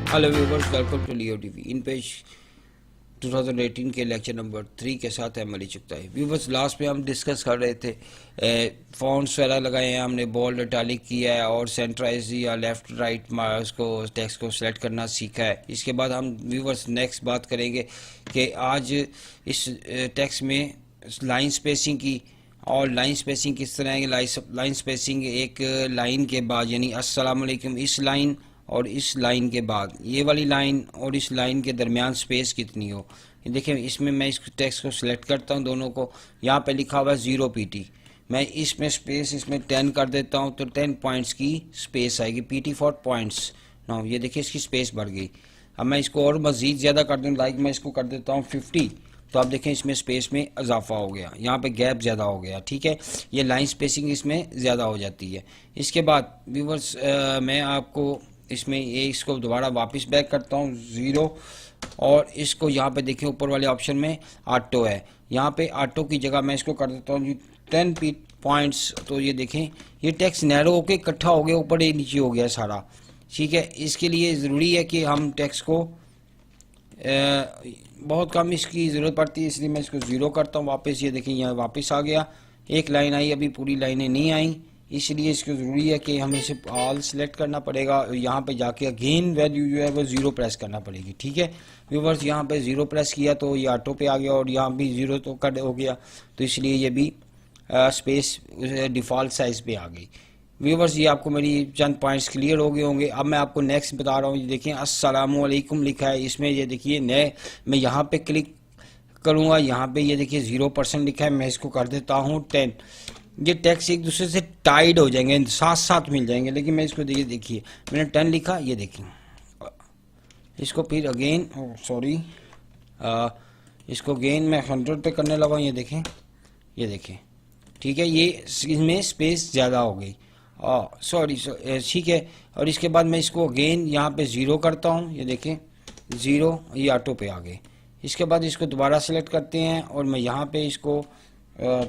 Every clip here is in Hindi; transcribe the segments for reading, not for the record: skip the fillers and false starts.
Hello viewers, welcome to Leo TV. In page 2018 के लेक्चर नंबर 3 के साथ एमली चुकता है। व्यूवर्स, लास्ट में हम डिस्कस कर रहे थे फॉन्ट्स वगैरह लगाए हैं हमने, बोल्ड इटैलिक किया है और सेंट्राइज या लेफ्ट राइट मार्क्स को टेक्स्ट को सिलेक्ट करना सीखा है। इसके बाद हम व्यूवर्स नेक्स्ट बात करेंगे कि आज इस टेक्स्ट में लाइन स्पेसिंग की, और लाइन स्पेसिंग किस तरह है। लाइन स्पेसिंग एक लाइन के बाद यानी अस्सलाम वालेकुम इस लाइन और इस लाइन के बाद ये वाली लाइन और इस लाइन के दरमियान स्पेस कितनी हो। देखिए इसमें मैं इस टेक्स्ट को सिलेक्ट करता हूँ दोनों को, यहाँ पे लिखा हुआ है 0 PT, मैं इसमें स्पेस इसमें 10 कर देता हूँ तो 10 पॉइंट्स की स्पेस आएगी, PT फॉर पॉइंट्स। ना ये देखिए इसकी स्पेस बढ़ गई। अब मैं इसको और मज़ीद ज़्यादा कर दूँ, लाइक मैं इसको कर देता हूँ 50, तो आप देखें इसमें स्पेस में इजाफा हो गया, यहाँ पे गैप ज़्यादा हो गया। ठीक है, ये लाइन स्पेसिंग इसमें ज़्यादा हो जाती है। इसके बाद व्यूवर्स मैं आपको इसमें ये इसको दोबारा वापस बैक करता हूँ 0, और इसको यहाँ पे देखें ऊपर वाले ऑप्शन में ऑटो है, यहाँ पे ऑटो की जगह मैं इसको कर देता हूँ 10 पॉइंट्स। तो ये देखें ये टेक्स्ट नैरो होके इकट्ठा हो गया, ऊपर ये नीचे हो गया सारा। ठीक है, इसके लिए ज़रूरी है कि हम टेक्स्ट को बहुत कम इसकी ज़रूरत पड़ती है, इसलिए मैं इसको 0 करता हूँ वापस। ये देखें यहाँ वापस आ गया, एक लाइन आई, अभी पूरी लाइनें नहीं आई, इसलिए इसको ज़रूरी है कि हमें इसे ऑल सेलेक्ट करना पड़ेगा। यहाँ पे जाके अगेन वैल्यू जो है वो 0 प्रेस करना पड़ेगी। ठीक है व्यूवर्स, यहाँ पे 0 प्रेस किया तो ये ऑटो पे आ गया, और यहाँ भी 0 तो कट हो गया, तो इसलिए ये भी स्पेस डिफ़ॉल्ट साइज़ पे आ गई। व्यूवर्स, ये आपको मेरी चंद पॉइंट्स क्लियर हो गए होंगे। अब मैं आपको नेक्स्ट बता रहा हूँ। ये देखिए अस्सलामु अलैकुम लिखा है इसमें, ये देखिए नए मैं यहाँ पे क्लिक करूँगा, यहाँ पे ये देखिए 0% लिखा है, मैं इसको कर देता हूँ 10। ये टेक्स्ट एक दूसरे से टाइड हो जाएंगे, साथ साथ मिल जाएंगे, लेकिन मैं इसको देखिए मैंने 10 लिखा, ये देखिए इसको फिर अगेन इसको अगेन मैं 100 पे करने लगा, ये देखें ये देखें। ठीक है, ये इसमें स्पेस ज़्यादा हो गई, ठीक है। और इसके बाद मैं इसको अगेन यहाँ पे 0 करता हूँ, ये देखें 0, ये ऑटो पे आ गए। इसके बाद इसको दोबारा सेलेक्ट करते हैं और मैं यहाँ पे इसको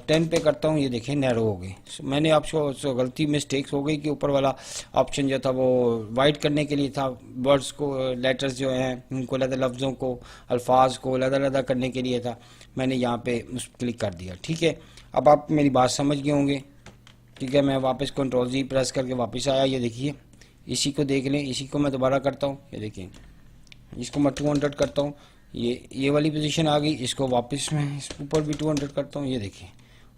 10 पे करता हूँ, ये देखें नैरो हो गई। मैंने आपको गलती मिस्टेक्स हो गई कि ऊपर वाला ऑप्शन जो था वो वाइट करने के लिए था, वर्ड्स को लेटर्स जो हैं उनको अलग लफ्ज़ों को अल्फाज को अलग करने के लिए था, मैंने यहाँ पे उस क्लिक कर दिया। ठीक है, अब आप मेरी बात समझ गए होंगे। ठीक है, मैं वापस Ctrl+Z प्रेस करके वापस आया, ये देखिए इसी को देख लें, इसी को मैं दोबारा करता हूँ, ये देखिए इसको मैं 200 करता हूँ, ये वाली पोजीशन आ गई। इसको वापस मैं इस ऊपर भी 200 करता हूँ, ये देखिए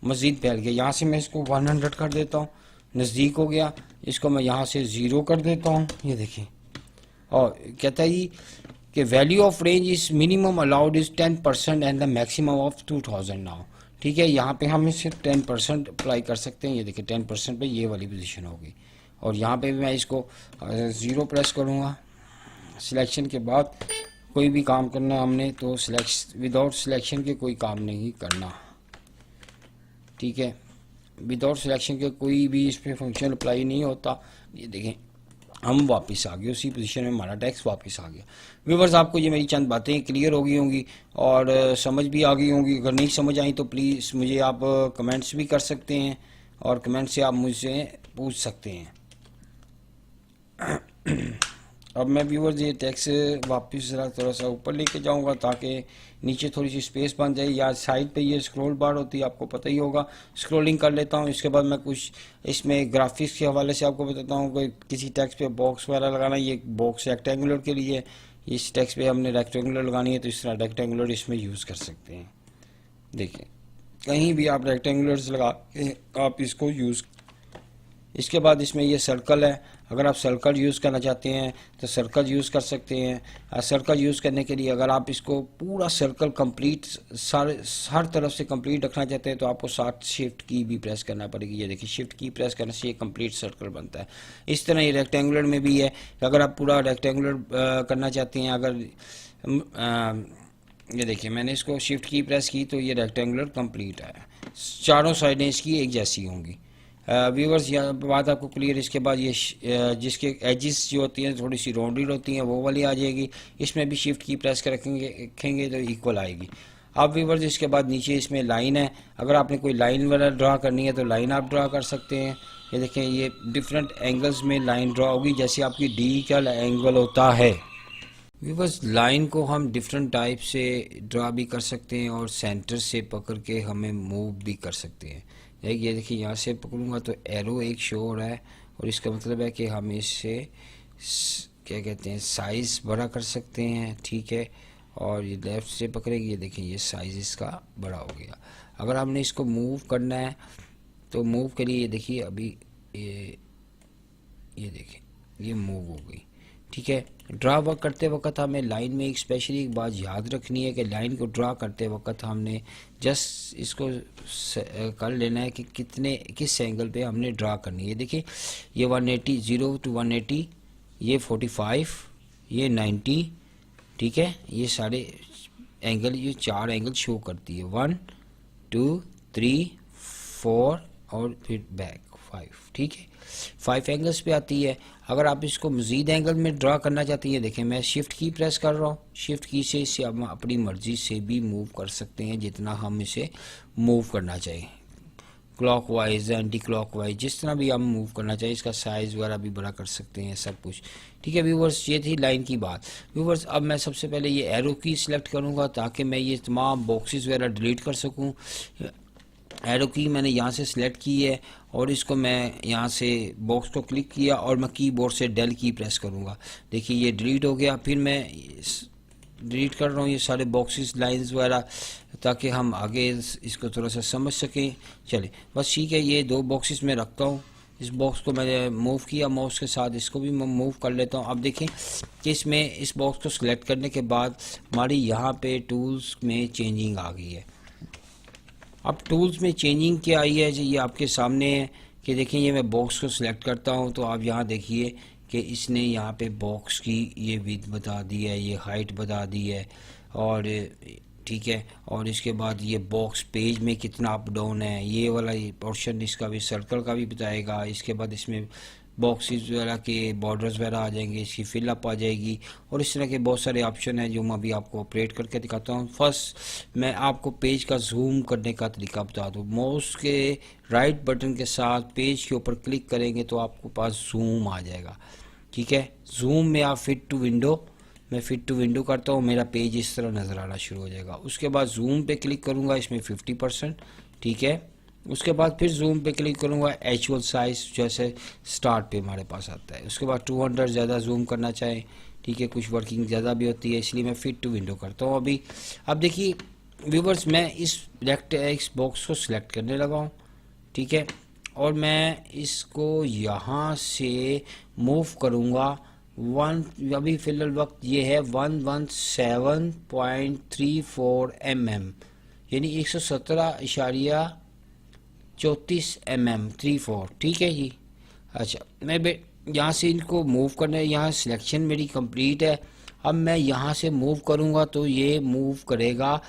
मज़ीद फैल गया। यहाँ से मैं इसको 100 कर देता हूँ, नज़दीक हो गया। इसको मैं यहाँ से 0 कर देता हूँ, ये देखिए। और कहता है कि value of range is minimum allowed is 10% and the maximum of 2000 now. ठीक है, यहाँ पे हम इसे 10% अप्लाई कर सकते हैं, ये देखिए 10% पे ये वाली पोजीशन होगी। और यहाँ पे भी मैं इसको 0 प्रेस करूँगा। सिलेक्शन के बाद कोई भी काम करना हमने तो विदाउट सिलेक्शन के कोई काम नहीं करना। ठीक है, विदाउट सिलेक्शन के कोई भी इस पर फंक्शन अप्लाई नहीं होता। ये देखें हम वापस आ गए, उसी पोजीशन में हमारा टेक्स्ट वापस आ गया। व्यूवर्स, आपको ये मेरी चंद बातें क्लियर हो गई होंगी और समझ भी आ गई होंगी। अगर नहीं समझ आई तो प्लीज़ मुझे आप कमेंट्स भी कर सकते हैं, और कमेंट से आप मुझसे पूछ सकते हैं। अब मैं व्यूवर्स ये टेक्स्ट वापस ज़रा थोड़ा सा ऊपर लेके जाऊंगा ताकि नीचे थोड़ी सी स्पेस बन जाए, या साइड पे ये स्क्रॉल बार होती है, आपको पता ही होगा। स्क्रॉलिंग कर लेता हूँ। इसके बाद मैं कुछ इसमें ग्राफिक्स के हवाले से आपको बताता हूँ कि किसी टेक्स्ट पे बॉक्स वगैरह लगाना। ये बॉक्स रेक्टेंगुलर के लिए, इस टेक्स्ट पे हमने रेक्टेंगुलर लगानी है तो इस तरह रेक्टेंगुलर इसमें यूज़ कर सकते हैं। देखिए कहीं भी आप रेक्टेंगुलर्स लगा के आप इसको यूज़। इसके बाद इसमें ये सर्कल है, अगर आप सर्कल यूज़ करना चाहते हैं तो सर्कल यूज़ कर सकते हैं। सर्कल यूज़ करने के लिए अगर आप इसको पूरा सर्कल कंप्लीट हर तरफ से कंप्लीट रखना चाहते हैं तो आपको साथ शिफ्ट की भी प्रेस करना पड़ेगी। ये देखिए शिफ्ट की प्रेस करने से ये कंप्लीट सर्कल बनता है। इस तरह ये रेक्टेंगुलर में भी है, अगर आप पूरा रेक्टेंगुलर करना चाहते हैं, अगर ये देखिए मैंने इसको शिफ्ट की प्रेस की तो ये रेक्टेंगुलर कंप्लीट है, चारों साइडें इसकी एक जैसी होंगी। व्यूवर्स, यह बात आपको क्लियर। इसके बाद ये जिसके एजिस जो होती हैं थोड़ी सी राउंडेड होती हैं वो वाली आ जाएगी। इसमें भी शिफ्ट की प्रेस कर रखेंगे तो इक्वल आएगी। अब व्यूवर्स इसके बाद नीचे इसमें लाइन है, अगर आपने कोई लाइन वगैरह ड्रा करनी है तो लाइन आप ड्रा कर सकते हैं। ये देखें ये डिफरेंट एंगल्स में लाइन ड्रा होगी, जैसे आपकी डी का एंगल होता है। व्यूवर्स लाइन को हम डिफरेंट टाइप से ड्रा भी कर सकते हैं और सेंटर से पकड़ के हमें मूव भी कर सकते हैं। ये देखिए यहाँ से पकड़ूंगा तो एरो एक शो हो रहा है और इसका मतलब है कि हम इससे क्या कहते हैं साइज़ बड़ा कर सकते हैं, ठीक है। और ये लेफ़्ट से पकड़ेगी, ये देखिए ये साइज़ इसका बड़ा हो गया। अगर हमने इसको मूव करना है तो मूव के लिए ये देखिए अभी ये देखिए ये मूव हो गई, ठीक है। ड्रा वर्क करते वक्त हमें लाइन में एक स्पेशली एक बात याद रखनी है कि लाइन को ड्रा करते वक्त हमने जस्ट इसको कर लेना है कि किस एंगल पे हमने ड्रा करनी है। देखिए ये 180 0 to 180, ये 45, ये 90, ठीक है। ये सारे एंगल, ये 4 एंगल शो करती है, 1 2 3 4 और फिर बैक 5, ठीक है। 5 एंगल्स पे आती है। अगर आप इसको मज़ीद एंगल में ड्रा करना चाहती हैं, देखें मैं शिफ्ट की प्रेस कर रहा हूँ, शिफ्ट की से इसे हम अपनी मर्ज़ी से भी मूव कर सकते हैं जितना हम इसे मूव करना चाहिए, क्लॉकवाइज एंटी क्लॉकवाइज, जिस तरह भी हम मूव करना चाहिए। इसका साइज़ वगैरह भी बड़ा कर सकते हैं, सब कुछ, ठीक है। व्यूवर्स ये थी लाइन की बात। व्यूवर्स अब मैं सबसे पहले ये एरो की सिलेक्ट करूँगा ताकि मैं ये तमाम बॉक्सेस वगैरह डिलीट कर सकूँ। एरो की मैंने यहाँ से सिलेक्ट की है और इसको मैं यहाँ से बॉक्स को क्लिक किया और मैं कीबोर्ड से डेल की प्रेस करूँगा। देखिए ये डिलीट हो गया। फिर मैं डिलीट कर रहा हूँ ये सारे बॉक्सेस लाइंस वगैरह ताकि हम आगे इसको थोड़ा सा समझ सकें। चले बस ठीक है, ये 2 बॉक्सेस में रखता हूँ। इस बॉक्स को मैंने मूव किया माउस के साथ, इसको भी मैं मूव कर लेता हूँ। अब देखें कि इसमें इस बॉक्स को सिलेक्ट करने के बाद हमारी यहाँ पे टूल्स में चेंजिंग आ गई है। अब टूल्स में चेंजिंग क्या आई है जी, ये आपके सामने है कि देखें ये मैं बॉक्स को सिलेक्ट करता हूँ तो आप यहाँ देखिए कि इसने यहाँ पे बॉक्स की ये विड्थ बता दी है, ये हाइट बता दी है और ठीक है। और इसके बाद ये बॉक्स पेज में कितना अप डाउन है, ये वाला पोर्शन इसका भी सर्कल का भी बताएगा। इसके बाद इसमें बॉक्सेस वगैरह के बॉर्डर्स वगैरह आ जाएंगे, इसकी फिलअप आ जाएगी और इस तरह के बहुत सारे ऑप्शन हैं जो मैं अभी आपको ऑपरेट करके दिखाता हूँ। फर्स्ट मैं आपको पेज का जूम करने का तरीका बता दूँ। माउस के राइट बटन के साथ पेज के ऊपर क्लिक करेंगे तो आपको पास जूम आ जाएगा, ठीक है। जूम में आप फिट टू विंडो, मैं फिट टू विंडो करता हूँ, मेरा पेज इस तरह नज़र आना शुरू हो जाएगा। उसके बाद जूम पे क्लिक करूँगा, इसमें 50%, ठीक है। उसके बाद फिर जूम पे क्लिक करूँगा, एक्चुअल साइज़ जैसे स्टार्ट पे हमारे पास आता है। उसके बाद 200 ज़्यादा जूम करना चाहें, ठीक है, कुछ वर्किंग ज़्यादा भी होती है इसलिए मैं फिट टू विंडो करता हूँ अभी। अब देखिए व्यूवर्स मैं इस इस बॉक्स को सिलेक्ट करने लगा हूँ, ठीक है, और मैं इसको यहाँ से मूव करूँगा अभी फ़िलहाल वक्त ये है 117.34 mm, यानी 117.34 mm 34, ठीक है जी। अच्छा मैं यहाँ से इनको मूव करने, यहाँ सिलेक्शन मेरी कंप्लीट है। अब मैं यहाँ से मूव करूँगा तो ये मूव करेगा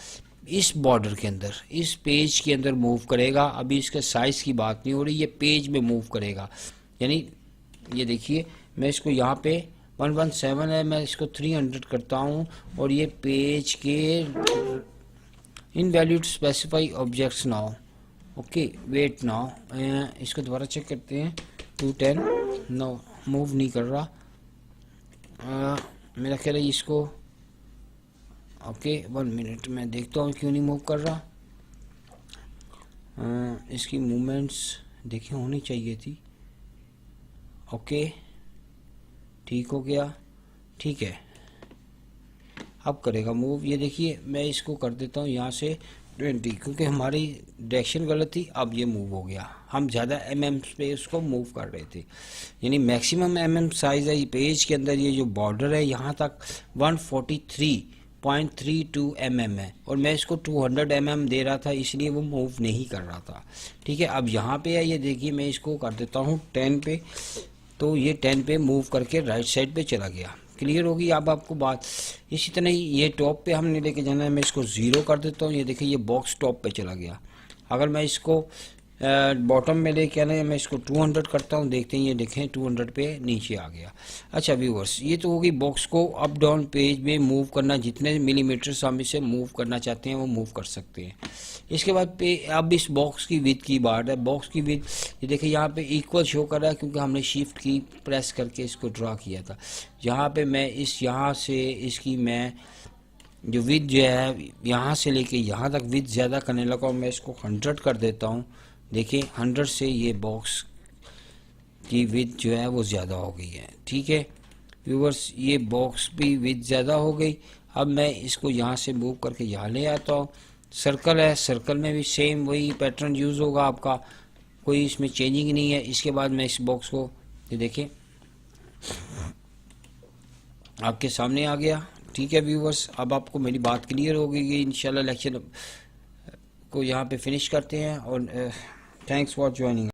इस बॉर्डर के अंदर, इस पेज के अंदर मूव करेगा। अभी इसके साइज़ की बात नहीं हो रही, ये पेज में मूव करेगा। यानी ये देखिए मैं इसको यहाँ पे 117 है, मैं इसको 300 करता हूँ और ये पेज के invalid specify objects now, okay wait now, इसको दोबारा चेक करते हैं। 210 नो मूव नहीं कर रहा, मेरा ख्याल है इसको, ओके 1 मिनट मैं देखता हूँ क्यों नहीं मूव कर रहा। इसकी मूवमेंट्स देखिए होनी चाहिए थी, ओके ठीक हो गया, ठीक है अब करेगा मूव। ये देखिए मैं इसको कर देता हूँ यहाँ से 20 क्योंकि हमारी डायरेक्शन गलत थी। अब ये मूव हो गया, हम ज़्यादा mm पे उसको मूव कर रहे थे, यानी मैक्सिमम mm साइज़ है पेज के अंदर। ये जो बॉर्डर है यहाँ तक 143.32 mm है और मैं इसको 200 mm दे रहा था इसलिए वो मूव नहीं कर रहा था, ठीक है। अब यहाँ पे है, ये देखिए मैं इसको कर देता हूँ 10 पे, तो ये 10 पे मूव करके राइट साइड पे चला गया। क्लियर होगी अब आपको बात। इसी तरह ये टॉप पे हमने लेके जाना है, मैं इसको 0 कर देता हूँ। ये देखिए ये बॉक्स टॉप पे चला गया। अगर मैं इसको बॉटम में लेके आना, मैं इसको 200 करता हूँ, देखते हैं, ये देखें 200 पे नीचे आ गया। अच्छा व्यूअर्स, ये तो होगी बॉक्स को अप डाउन पेज में मूव करना, जितने मिलीमीटर हम इसे मूव करना चाहते हैं वो मूव कर सकते हैं। इसके बाद पे अब इस बॉक्स की विड्थ की बात है। बॉक्स की विड्थ ये देखिए यहाँ पे इक्वल शो कर रहा है, क्योंकि हमने शिफ्ट की प्रेस करके इसको ड्रा किया था। यहाँ पे मैं यहाँ से इसकी मैं जो विड्थ जो है यहाँ से लेके यहाँ तक विड्थ ज़्यादा करने लगा हूँ। मैं इसको 100 कर देता हूँ। देखिए 100 से ये बॉक्स की विड्थ जो है वो ज़्यादा हो गई है। ठीक है व्यूअर्स, ये बॉक्स भी विड्थ ज़्यादा हो गई। अब मैं इसको यहाँ से मूव करके यहाँ ले आता हूँ। सर्कल है, सर्कल में भी सेम वही पैटर्न यूज़ होगा आपका, कोई इसमें चेंजिंग नहीं है। इसके बाद मैं इस बॉक्स को ये देखिए आपके सामने आ गया। ठीक है व्यूअर्स, अब आपको मेरी बात क्लियर हो गई। इंशाल्लाह लेक्चर को यहाँ पे फिनिश करते हैं और थैंक्स फॉर ज्वाइनिंग।